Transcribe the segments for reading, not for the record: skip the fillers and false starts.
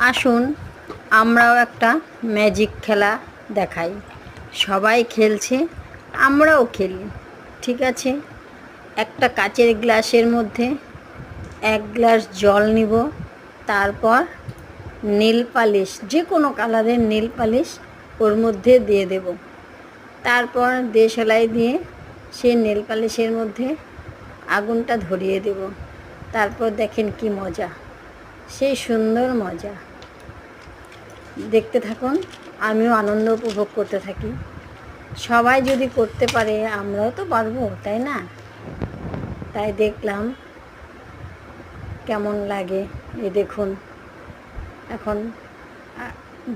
আসুন আমরাও একটা ম্যাজিক খেলা দেখাই। সবাই খেলছে, আমরাও খেলি। ঠিক আছে, একটা কাচের গ্লাসের মধ্যে 1 গ্লাস জল নিব। তারপর নীল পালিশ, যে কোনো কালারের নীল পালিশ ওর মধ্যে দিয়ে দেব। তারপর দেশলাই দিয়ে সেই নেল পালিশের মধ্যে আগুনটা ধরিয়ে দেব। তারপর দেখেন কি মজা, সেই সুন্দর মজা। দেখতে থাকুন, আমিও আনন্দ উপভোগ করতে থাকি। সবাই যদি করতে পারে আমরাও তো পারবো, তাই না? তাই দেখলাম কেমন লাগে। এই দেখুন, এখন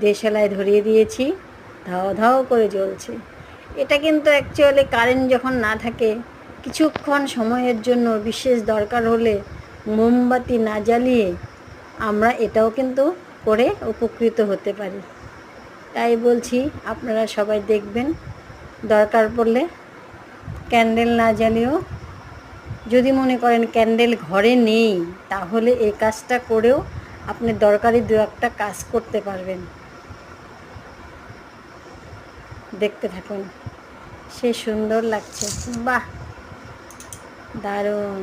দেশালাই ধরিয়ে দিয়েছি, ধাও ধাও করে জ্বলছে। এটা কিন্তু অ্যাকচুয়ালি কারেন্ট যখন না থাকে, কিছুক্ষণ সময়ের জন্য বিশেষ দরকার হলে মোমবাতি না জ্বালিয়ে আমরা এটাও কিন্তু করে উপকৃত হতে পারি। তাই বলছি, আপনারা সবাই দেখবেন। দরকার পড়লে ক্যান্ডেল না জ্বালিয়েও, যদি মনে করেন ক্যান্ডেল ঘরে নেই, তাহলে এই কাজটা করেও আপনি দরকারি 2-1টা কাজ করতে পারবেন। দেখতে থাকুন, সে সুন্দর লাগছে। বাহ, দারুণ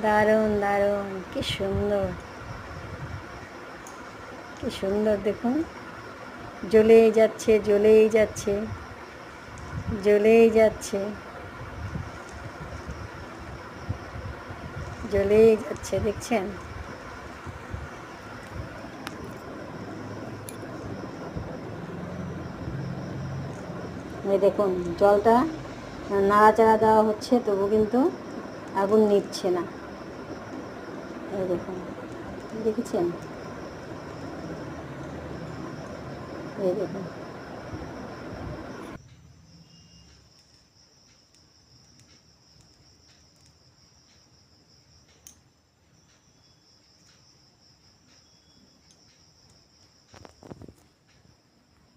দারুণ দারুণ, কি সুন্দর, কি সুন্দর। দেখুন, জ্বলেই যাচ্ছে, জ্বলেই যাচ্ছে, জ্বলেই যাচ্ছে, জ্বলেই যাচ্ছে। দেখছেন? এই দেখুন, জলটা নাড়াচাড়া দেওয়া হচ্ছে, তবু কিন্তু আগুন নিচ্ছে না। এই দেখুন, দেখেছেন? এই দেখুন।